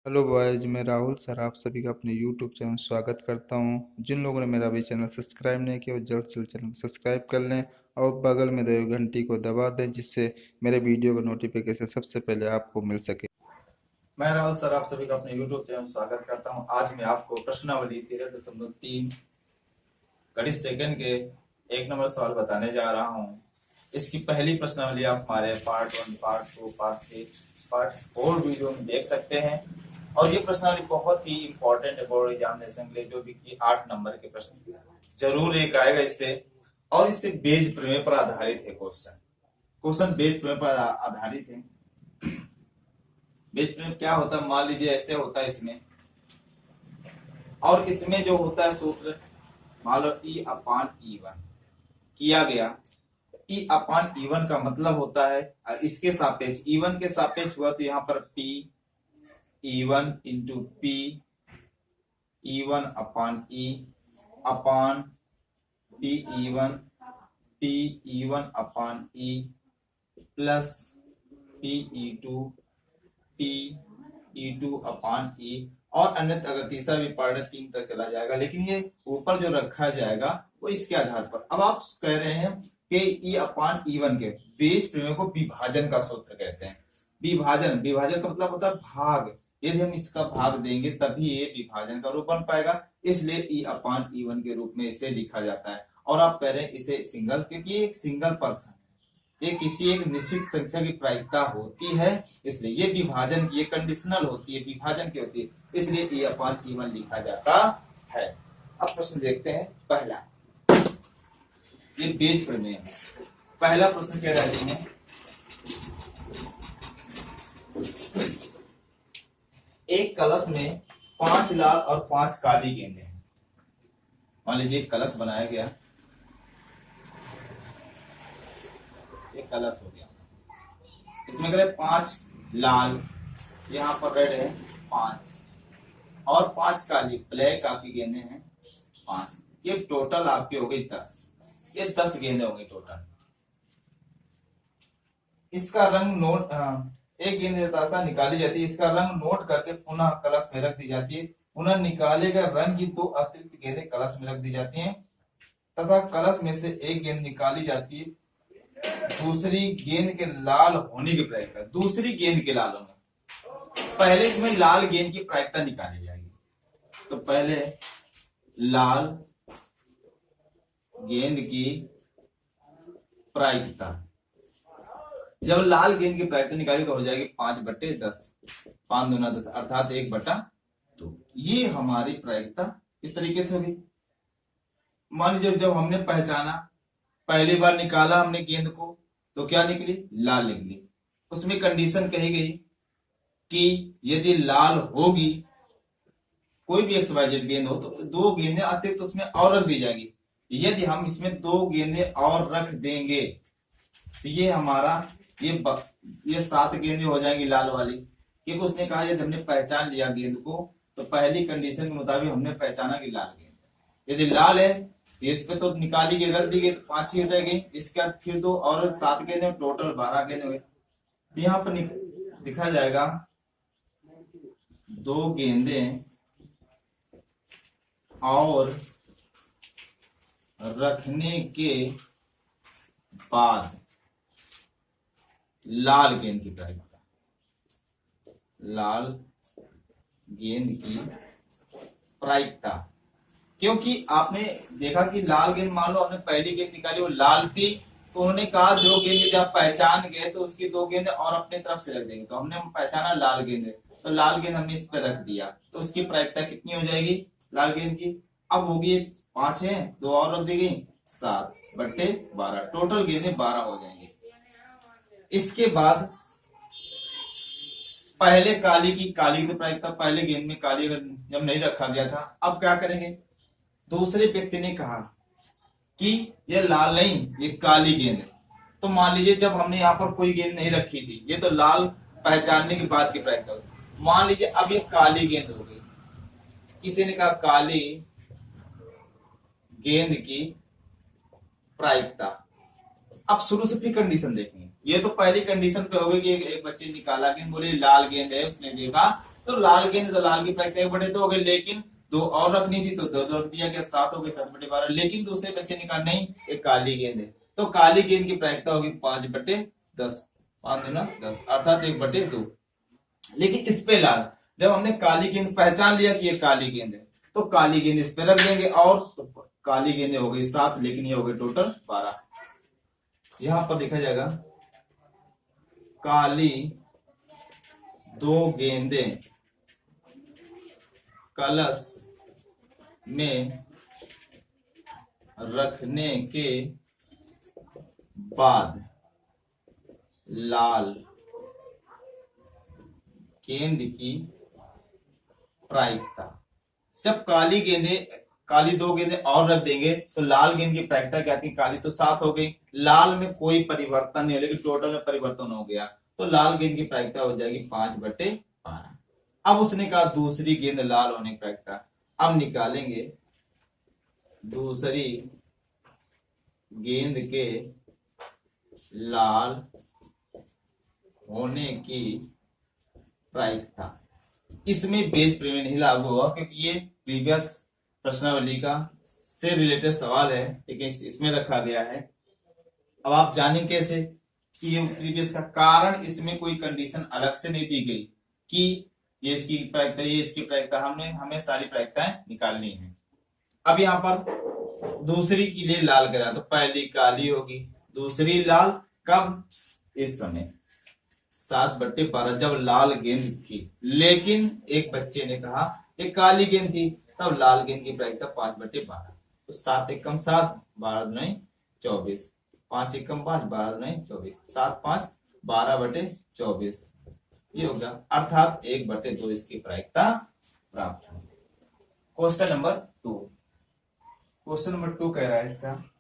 Hello boys, मैं Rahul sir आप सभी का अपने यूट्यूब चैनल स्वागत करता हूं। जिन लोगों ने मेरा अभी चैनल सब्सक्राइब नहीं किया वो जल्द से जल्द चैनल को सब्सक्राइब कर लें और बगल में दे घंटी को दबा दें, जिससे मेरे वीडियो का नोटिफिकेशन सबसे पहले आपको मिल सके। मैं राहुल सर आप सभी का अपने YouTube चैनल स्वागत करता हूं। आज मैं आपको प्रश्नावली 13.3 गणित सेकंड के 1 नंबर सवाल बताने जा रहा हूं। इसकी पहली प्रश्नावली आप हमारे part 1, part 2, part 3, part 4 video में देख सकते हैं। और ये प्रश्नावली बहुत ही इंपॉर्टेंट है बोर्ड एग्जामिनेशन के लिए, जो भी कि 8 नंबर के प्रश्न जरूर एक आएगा इससे। और इससे बेज प्रमेय पर आधारित है क्वेश्चन बेज प्रमेय पर आधारित है। बेज प्रमेय क्या होता है, मान लीजिए ऐसे होता है इसमें, और इसमें जो होता है सूत्र, मान लो E अपान E1 किया गया। E अपान E1 का मतलब होता है इसके सापेक्ष E1 के सापेक्ष हुआ, तो यहाँ पर P E1 into P E1 अपान E अपान P E1 अपान E प्लस P E2 अपान E। और अन्यथा अगर तीसरा भी पढ़ रहे 3 तक चला जाएगा, लेकिन ये ऊपर जो रखा जाएगा वो इसके आधार पर। अब आप कह रहे हैं कि E अपान E1 के बेस प्रमेय को विभाजन का सूत्र कहते हैं। विभाजन का मतलब होता है भाग। यदि हम इसका भाग देंगे तभी ये विभाजन का रूप बन पाएगा, इसलिए E अपान E1 के रूप में इसे लिखा जाता है। और आप कह रहे हैं इसे सिंगल, क्योंकि एक सिंगल पर्सन, ये किसी एक निश्चित संख्या की प्रायिकता होती है, इसलिए ये विभाजन की, ये कंडीशनल होती है, विभाजन की होती है, इसलिए E अपान E1 लिखा जाता है। अब प्रश्न देखते हैं पहला, ये बेज प्रमेय है। पहला प्रश्न क्या रहते हैं, एक कलश में 5 लाल और 5 काली गेंदें हैं। मान लीजिए एक कलश बनाया गया, एक कलश हो गया, इसमें करें 5 लाल, यहाँ पर रेड है 5, और 5 काली ब्लैक आपकी गेंदें हैं 5। ये टोटल आपकी हो गई 10। ये 10 गेंदें हो गई टोटल। इसका रंग नोट, एक गेंद निकाली जाती है, इसका रंग नोट करके पुनः कलश में रख दी जाती है। पुनः निकाले गए रंग की 2 अतिरिक्त गेंदें कलश में रख दी जाती हैं, तथा कलश में से एक गेंद निकाली जाती है दूसरी गेंद के लाल होने की प्रायिकता। दूसरी गेंद के लाल होने, पहले इसमें लाल गेंद की प्रायिकता निकाली जाएगी। तो पहले लाल गेंद की प्रायिकता, जब लाल गेंद की प्रायिकता निकाली तो हो जाएगी 5/10, 5 दूना 10, अर्थात 1/2। ये हमारी प्रायिकता इस तरीके से होगी। मान लीजिए जब हमने पहचाना, पहली बार निकाला हमने गेंद को, तो क्या निकली, लाल निकली। उसमें कंडीशन कही गई कि यदि लाल होगी, कोई भी XYZ गेंद हो, तो 2 गेंदें अतिरिक्त उसमें और रख दी जाएंगी। यदि हम इसमें 2 गेंदें और रख देंगे तो ये हमारा ये 7 गेंदें हो जाएंगी लाल वाली, क्योंकि उसने कहा यदि हमने पहचान लिया गेंद को, तो पहली कंडीशन के मुताबिक हमने पहचाना कि लाल गेंद। यदि लाल है इस पे तो निकाली गई, रख दी गई, तो 5 ही रह गई। इसके बाद फिर 2 और 7 गेंदे, टोटल 12 गेंदे हुए। तो यहाँ पर लिखा जाएगा 2 गेंदें और रखने के बाद लाल गेंद की प्रायिकता, लाल गेंद की प्रायिकता। क्योंकि आपने देखा कि लाल गेंद, मान लो आपने पहली गेंद निकाली वो लाल थी, तो उन्होंने कहा जो गेंद जब पहचान गए तो उसकी 2 गेंदें और अपनी तरफ से रख देंगे। तो हमने पहचाना लाल गेंद है, तो लाल गेंद हमने इस पर रख दिया, तो उसकी प्रायिकता कितनी हो जाएगी लाल गेंद की। अब होगी 5 है, 2 और रख दी गई, 7/12, टोटल गेंदें 12 हो जाएंगी। इसके बाद पहले काली की प्रायिकता, पहले गेंद में काली अगर जब नहीं रखा गया था, अब क्या करेंगे, दूसरे व्यक्ति ने कहा कि ये लाल नहीं, ये काली गेंद है। तो मान लीजिए जब हमने यहाँ पर कोई गेंद नहीं रखी थी, ये तो लाल पहचानने के बाद की प्रायिकता। मान लीजिए अब ये काली गेंद हो गई, किसी ने कहा काली गेंद की प्रायिकता। अब शुरू से फिर कंडीशन देखेंगे। ये तो पहली कंडीशन पे हो गई कि एक बच्चे निकाला गेंद, बोले लाल गेंद है, उसने देखा तो लाल गेंद तो लाल की प्रायिकता 1/2 हो गई, लेकिन दो और रखनी थी तो दो रख दिया गया, 7 हो गई, 7/12। लेकिन दूसरे बच्चे ने कहा नहीं एक काली गेंद है, तो काली गेंद की प्रायिकता होगी 5/10, 5 दूना 10 अर्थात 1/2। लेकिन इस पे लाल, जब हमने काली गेंद पहचान लिया कि ये काली गेंद है, तो काली गेंद इस पे रख देंगे, और काली गेंदें हो गई 7, लेकिन ये हो गई टोटल 12। यहां पर लिखा जाएगा काली 2 गेंदें कलश में रखने के बाद लाल गेंद की प्रायिकता। जब काली 2 गेंदें और रख देंगे तो लाल गेंद की प्रायिकता क्या थी, काली तो 7 हो गई, लाल में कोई परिवर्तन नहीं हो, लेकिन टोटल में परिवर्तन हो गया, तो लाल गेंद की प्रायिकता हो जाएगी 5/12। अब उसने कहा दूसरी गेंद लाल होने की प्रायिकता, अब निकालेंगे दूसरी गेंद के लाल होने की प्रायिकता। इसमें बेस प्रमेय नहीं लागू होगा, क्योंकि ये प्रीवियस प्रश्नावली का से रिलेटेड सवाल है, लेकिन इसमें रखा गया है। अब आप जानें कैसे कि ये प्रीवियस का कारण, इसमें कोई कंडीशन अलग से नहीं दी गई कि ये इसकी प्रायिकता, ये इसकी प्रायिकता, हमें सारी प्रायिकताएं निकालनी है। अब यहाँ पर दूसरी के लिए लाल करा, तो पहली काली होगी, दूसरी लाल, कब, इस समय 7/12 जब लाल गेंद थी, लेकिन एक बच्चे ने कहा ये काली गेंद थी, तब लाल गेंद की प्रायिकता 5/12। तो 7 एकम 7, 12 दूनी 24, 5 एकम 5, 12 दूनी 24, 7 5 12/24 ये होगा, अर्थात 1/2 इसकी प्रायिकता प्राप्त होगी। क्वेश्चन नंबर 2, क्वेश्चन नंबर 2 कह रहा है इसका,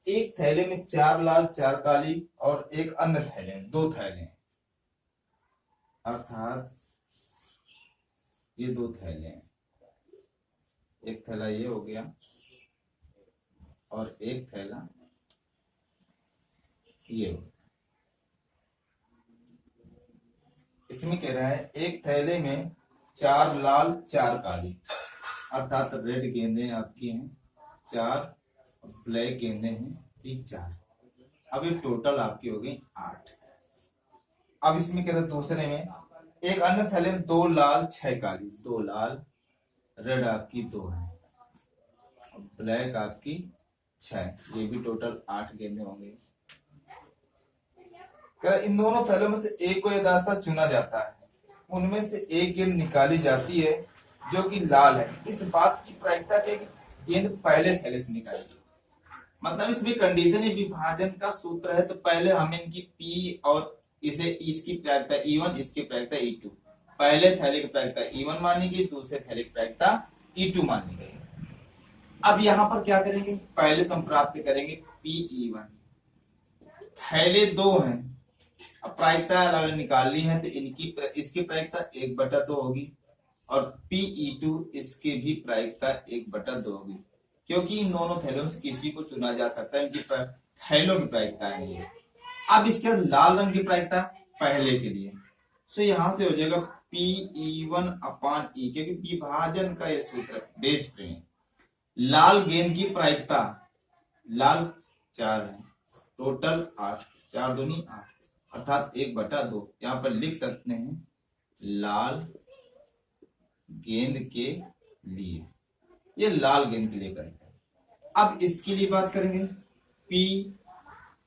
एक थैले में 4 लाल 4 काली और एक अन्य थैले में 2 थैले हैं, अर्थात ये 2 थैले हैं, एक थैला ये हो गया और एक थैला ये हो गया। इसमें कह रहा है एक थैले में 4 लाल 4 काली, अर्थात रेड गेंदें आपकी हैं 4, ब्लैक गेंदें हैं 4, अब ये टोटल आपकी हो गई 8। अब इसमें कह रहे दूसरे में एक अन्य थैले में 2 लाल 6 काली, 2 लाल, रेड आपकी 2 है, ब्लैक आपकी 6, ये भी टोटल 8 गेंदें होंगे। इन दोनों थैलों में से एक को यथास्था चुना जाता है, उनमें से एक गेंद निकाली जाती है जो कि लाल है, इस बात की प्रायिकता के गेंद पहले थैले से निकाली। मतलब इसमें कंडीशन है, विभाजन का सूत्र है, तो पहले हम इनकी पी और इसे इसकी प्रायिकता E1, इसकी प्रायिकता E2, पहले थैले की प्रायिकता E1 मानी गई, दूसरे थैले की प्रायिकता E2 मानी गई। अब यहां पर क्या करेंगे, पहले तो हम प्राप्त करेंगे PE1, थैले 2 हैं, अब प्रायिकता अलग निकालनी है, तो इसकी प्रायिकता 1/2 होगी, और PE2 इसकी भी प्रायिकता 1/2 होगी, क्योंकि इन दोनों थैलों से किसी को चुना जा सकता है, इनकी थैलों की प्रायिकता है। अब इसके बाद लाल रंग की प्रायिकता पहले के लिए, सो यहां से हो जाएगा PE1/E, क्योंकि विभाजन का ये सूत्र बेस प्रमेय। लाल गेंद की प्रायिकता, लाल 4 है, टोटल 8, 4 दूनी 8, अर्थात 1/2। यहां पर लिख सकते हैं लाल गेंद के लिए, ये लाल गेंद के लिए करेंगे। अब इसके लिए बात करेंगे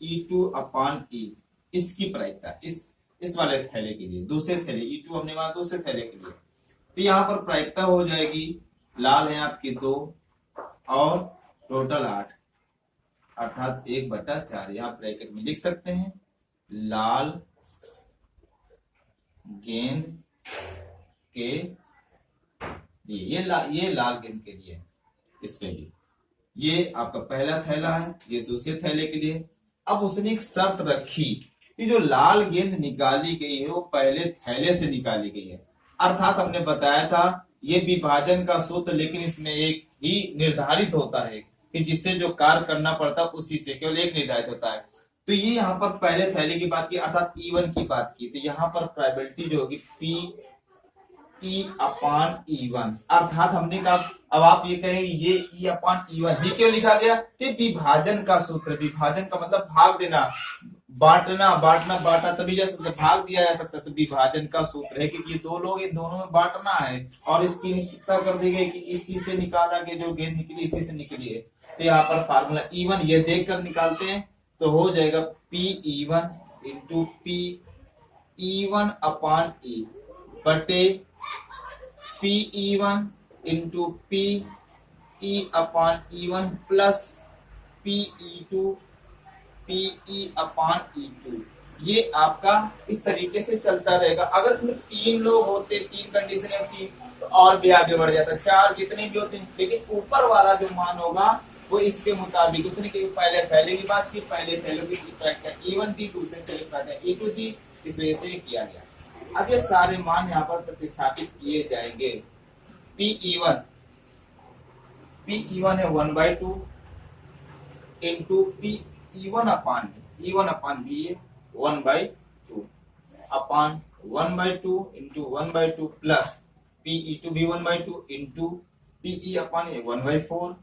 PE2/E, इसकी प्रायिकता इस वाले थैले के लिए, दूसरे थैले E2 हमने माना दूसरे थैले के लिए, तो यहां पर प्रायिकता हो जाएगी, लाल है आपकी 2 और टोटल 8, अर्थात 1/4। यहां ब्रैकेट में लिख सकते हैं लाल गेंद के लिए, ये लाल गेंद के लिए, इसके लिए ये आपका पहला थैला है, ये दूसरे थैले के लिए। अब उसने एक शर्त रखी कि जो लाल गेंद निकाली गई है वो पहले थैले से निकाली गई है, अर्थात हमने बताया था ये विभाजन का सूत्र, लेकिन इसमें एक ही निर्धारित होता है कि जिससे जो कार्य करना पड़ता है उसी से केवल एक निर्धारित होता है। तो ये यहाँ पर पहले थैले की बात की, अर्थात E1 की बात की, तो यहाँ पर प्रोबेबिलिटी जो होगी ई अपान ई वन, अर्थात हमने कहा, अब आप ये कहें ये ई अपान ई वन ही क्यों लिखा गया, तो विभाजन का सूत्र, विभाजन का मतलब भाग देना, बांटना, बांटना बांटा तभी जा सकता, भाग दिया जा सकता, तो विभाजन का सूत्र है कि ये दो लोग, इन दोनों में बांटना है, और इसकी निश्चितता कर दी गई कि इसी से निकाला गया, जो गेंद निकली इसी से निकली है। तो यहाँ पर फार्मूला E1 ये देख कर निकालते हैं तो हो जाएगा PE1 इंटू पी E1 अपान E बटे PE1 इंटू पी E अपान E1 प्लस PE2 PE अपान E2। ये आपका इस तरीके से चलता रहेगा। अगर इसमें 3 लोग होते, 3 कंडीशन होती तो और भी आगे बढ़ जाता, 4 जितने भी होते, लेकिन ऊपर वाला जो मान होगा वो इसके मुताबिक, उसने पहले की बात की, पहले की E1 थी, दूसरे से E2 थी, इस वजह से किया गया। अब ये सारे मान यहाँ पर प्रतिस्थापित किए जाएंगे। PE1 है 1/2 इंटू E1 अपान बी है 1/2 अपान 1/2 इंटू 1/2 प्लस PE2 भी 1/2 इंटू PE अपान 1/4।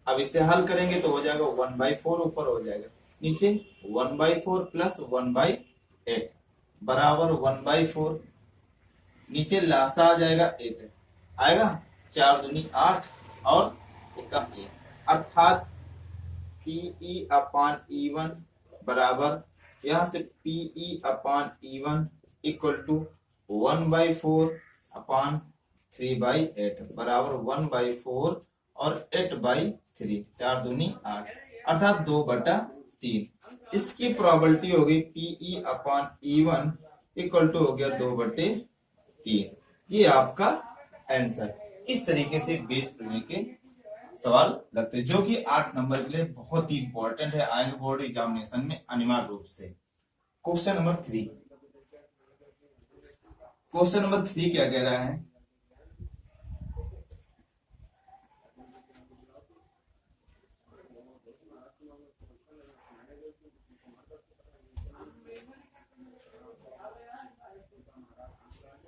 अब इसे हल करेंगे तो हो जाएगा 1/4, ऊपर हो जाएगा, नीचे 1/4 प्लस 1/8 बराबर 1/4, नीचे लासा आ जाएगा 8 आएगा, 4 दूनी 8 और इक्का 1, अर्थात PE अपान E1 बराबर, यहां से PE upon E1 equal to 1/4 upon 3/8 बराबर 1/4 और 8/3, 4 दूनी 8, अर्थात 2/3। इसकी प्रोबेबिलिटी हो गई PE upon E1 equal to हो गया 2/3। ये आपका आंसर। इस तरीके से बीज प्रमेय के सवाल लगते हैं, जो कि 8 नंबर के लिए बहुत ही इंपॉर्टेंट है, आएंगे बोर्ड एग्जामिनेशन में अनिवार्य रूप से। क्वेश्चन नंबर 3, क्वेश्चन नंबर 3 क्या कह रहा है,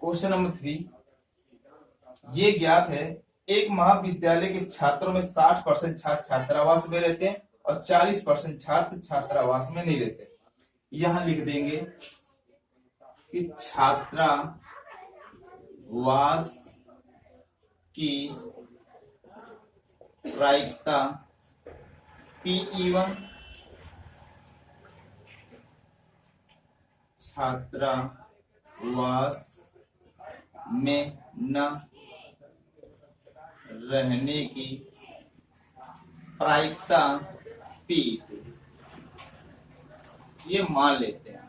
क्वेश्चन नंबर 3 ये ज्ञात है, एक महाविद्यालय के छात्रों में 60% छात्र छात्रावास में रहते हैं और 40% छात्र छात्रावास में नहीं रहते। यहां लिख देंगे कि छात्रावास की प्रायिकता PE1 छात्रावास में न रहने की प्रायिकता P2, ये मान लेते हैं,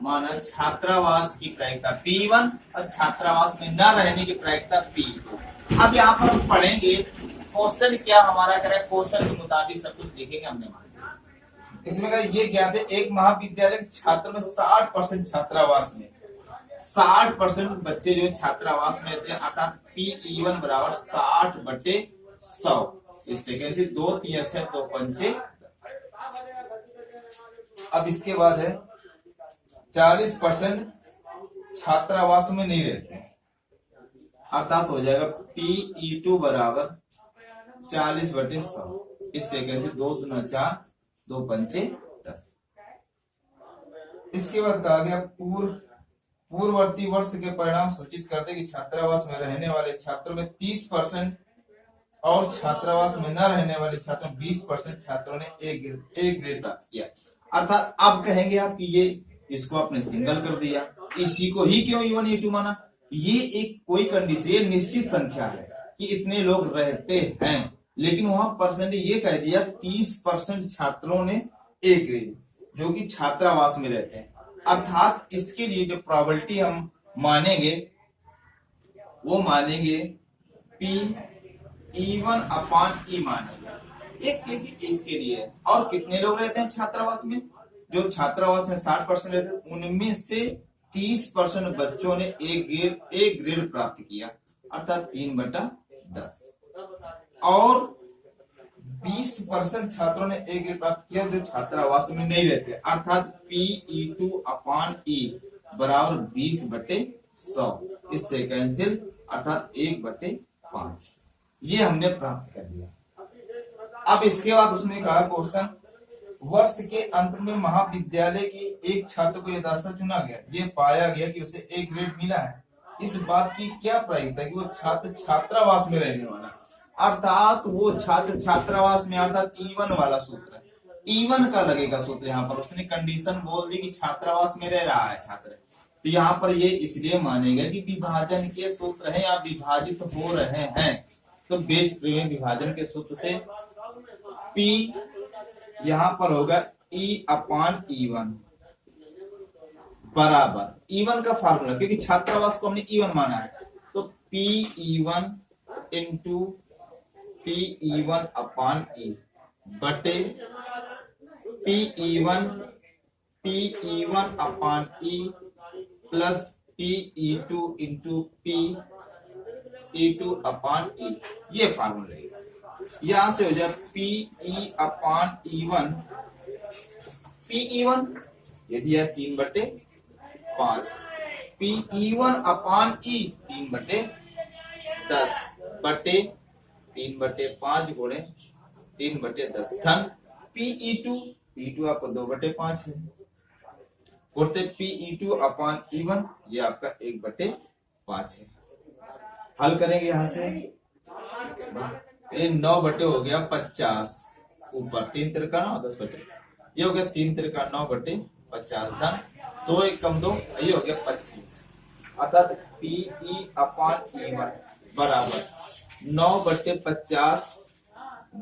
माना छात्रावास की प्रायिकता P1 और छात्रावास में न रहने की प्रायिकता P2। अब यहाँ पर हम पढ़ेंगे क्वेश्चन क्या हमारा करे, क्वेश्चन के मुताबिक सब कुछ देखेंगे हमने मान। इसमें कहा ये ज्ञात है, एक महाविद्यालय के छात्रों में 60% छात्रावास में, 60% बच्चे जो छात्रावास में रहते हैं, अर्थात PE1 बराबर 60/100। इससे कैसे 2 3 6 2 5। अब इसके बाद है 40% छात्रावास में नहीं रहते, अर्थात हो जाएगा PE2 बराबर 40/100। इससे कैसे 2 दूना 4 2 पंचे 10। इसके बाद कहा गया पूर्ववर्ती वर्ष के परिणाम सूचित करते कि छात्रावास में रहने वाले छात्रों में 30% और छात्रावास में न रहने वाले छात्रों 20% छात्रों ने ए ग्रेड प्राप्त किया। अर्थात अब कहेंगे आप ये इसको आपने सिंगल कर दिया, इसी को ही क्यों E1 E2 माना, ये एक कोई कंडीशन, ये निश्चित संख्या है कि इतने लोग रहते हैं, लेकिन वहां परसेंट ये कह दिया 30% छात्रों ने ए ग्रेड, जो कि छात्रावास में रहते हैं। अर्थात इसके लिए जो प्रोबेबिलिटी हम मानेंगे वो मानेंगे PE1 अपान E मानेंगे, एक इसके लिए। और कितने लोग रहते हैं छात्रावास में, जो छात्रावास में 60% रहते हैं, उनमें से 30% बच्चों ने ए ग्रेड प्राप्त किया, अर्थात 3/10। और 20% छात्रों ने ए ग्रेड प्राप्त किया जो छात्रावास में नहीं रहते, अर्थात PE2 अपान E बराबर 20/10। 100, इससे कैंसिल, अर्थात 1/5। ये हमने प्राप्त कर लिया। अब इसके बाद उसने कहा क्वेश्चन, वर्ष के अंत में महाविद्यालय की एक छात्र को यथाशा चुना गया, ये पाया गया कि उसे ए ग्रेड मिला है, इस बात की क्या प्रायिकता है कि वो छात्र छात्रावास में रहने वाला, अर्थात वो छात्र छात्रावास में, अर्थात E1 वाला सूत्र, E1 का लगेगा सूत्र। यहाँ पर उसने कंडीशन बोल दी कि छात्रावास में रह रहा है छात्र, तो यहाँ पर ये इसलिए मानेगा कि विभाजन के सूत्र है या विभाजित हो रहे हैं, तो बीजगणित विभाजन के सूत्र से P यहाँ पर होगा E/E1 बराबर E1 का फार्मूला, क्योंकि छात्रावास को हमने E1 माना है, तो PE1 इंटू PE1/E बटे PE1/E plus PE2 into PE2/E, ये फार्मूला रहेगा। यहां से हो जाए PE/E1, PE1 ये दिया 3/5, PE1/E 3/10 बटे 3/5 गुणे 3/10 धन PE2 आपको 2/5 है, बोलते PE2/E1 ये आपका 1/5 है। हल करेंगे यहां से, ये 9 हो गया 50, ऊपर 3 तिरका 9 10 बटे, ये हो गया 3 तिरका 9/50 धन 2 1 कम 2, ये हो गया 25, अर्थात PE/E1 बराबर 9/50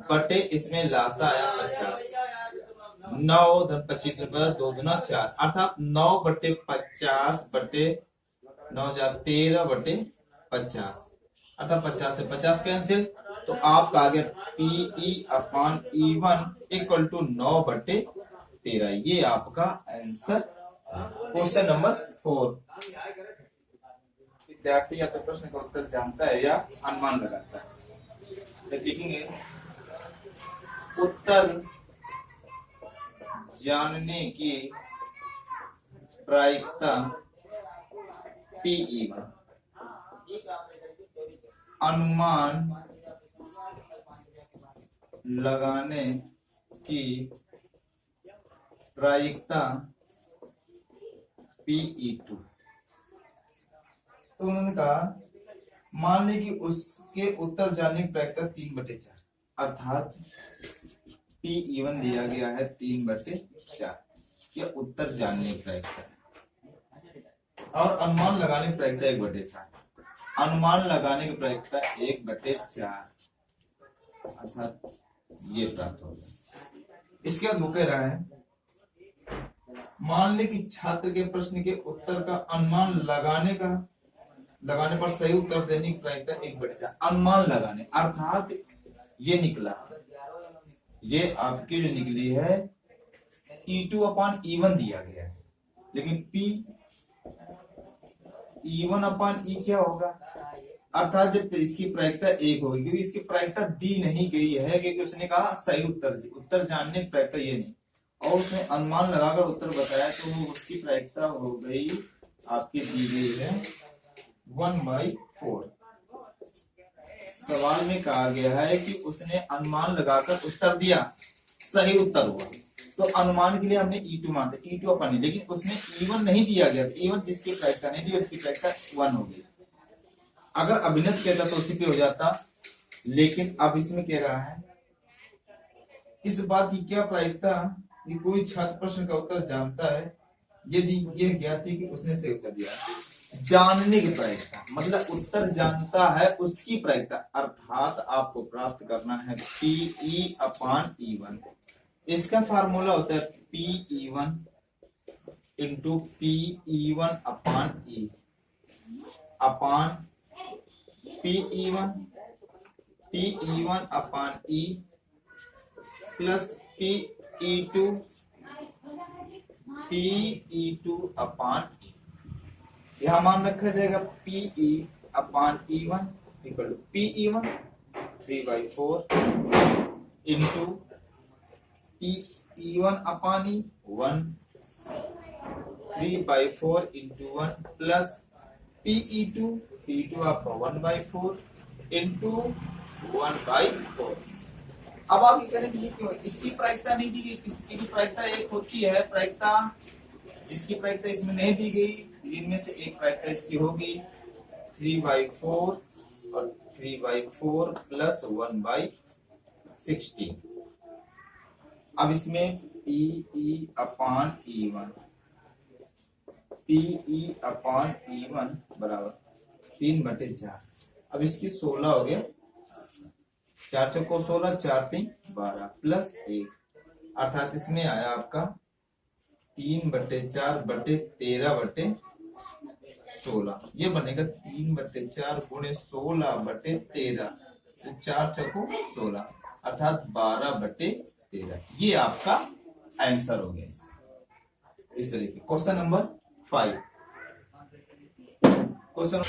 बटे इसमें लासा आया 50, 9 धन 25 2 दूना 4, अर्थात 9/50 बटे 9 13/50, अर्थात 50 से 50 कैंसिल, तो आपका आ गया PE/E1 इक्वल टू 9/13। ये आपका आंसर क्वेश्चन नंबर 4। विद्यार्थी या तो प्रश्न का उत्तर जानता है या अनुमान लगाता है। लिखेंगे उत्तर जानने की प्रायिकता PE1, अनुमान लगाने की प्रायिकता PE2। तो उन्होंने कहा मान लें कि उसके उत्तर जानने की प्रायिकता 3/4, अर्थात PE1 दिया गया है 3/4, यह उत्तर जानने की प्रायिकता है, और अनुमान लगाने की प्रायिकता 1/4, अनुमान लगाने की प्रायिकता 1/4, अर्थात ये प्राप्त होगा। इसके बाद वो कह रहा है मान ले कि छात्र के प्रश्न के उत्तर का अनुमान लगाने पर सही उत्तर देने की प्रायिकता 1/4, अनुमान लगाने, अर्थात ये निकला, ये आपकी जो निकली है E2/E1 दिया गया है, लेकिन E1/E क्या होगा, अर्थात जब इसकी प्रायिकता 1 होगी, क्योंकि इसकी प्रायिकता दी नहीं गई है, क्योंकि उसने कहा सही उत्तर जानने की प्रायिकता ये नहीं, और उसने अनुमान लगाकर उत्तर बताया, तो उसकी प्रायिकता हो गई आपकी दी गई है 1/4। सवाल में कहा गया है कि उसने अनुमान लगाकर उत्तर दिया, सही उत्तर हुआ, तो अनुमान के लिए हमने E2 मानते, E2/E, लेकिन उसने E1 नहीं दिया गया, E1 जिसकी प्रायिकता नहीं दी उसकी प्रायिकता 1 हो गई। अगर अभिनत कहता तो उसी पे हो जाता, लेकिन अब इसमें कह रहा है इस बात की क्या प्रायिकता कि कोई छात्र प्रश्न का उत्तर जानता है यदि यह ज्ञात है कि उसने सही उत्तर दिया। जानने की प्रायिकता मतलब उत्तर जानता है उसकी प्रायिकता, अर्थात आपको प्राप्त करना है PE/E1। इसका फार्मूला होता है PE1 इंटू PE1/E अपान PE1/E प्लस PE2/E। यहां मान रखा जाएगा PE/E1 equal to PE1 3/4 into PE1/E 1 3/4 into 1 plus P2 आपका 1/4 इंटू 1/4। अब आप ये करेंगे ये क्यों, इसकी प्रायिकता नहीं दी गई, किसकी भी प्रायिकता एक होती है, प्रायिकता जिसकी प्रायिकता इसमें नहीं दी गई इनमें से एक प्रायिकता इसकी होगी 3/4 और 3/4 प्लस 1/16। अब इसमें PE/E1 बराबर 3/4। अब इसकी 16 हो गया, 4 चौको 16, 4 3 12 प्लस 1, अर्थात इसमें आया आपका 3/4/13/16। ये बनेगा 3/4 गुणे 16/13, 4 चौको 16 अर्थात 12/13। ये आपका आंसर हो गया इसका। इस तरीके क्वेश्चन नंबर 5। क्वेश्चन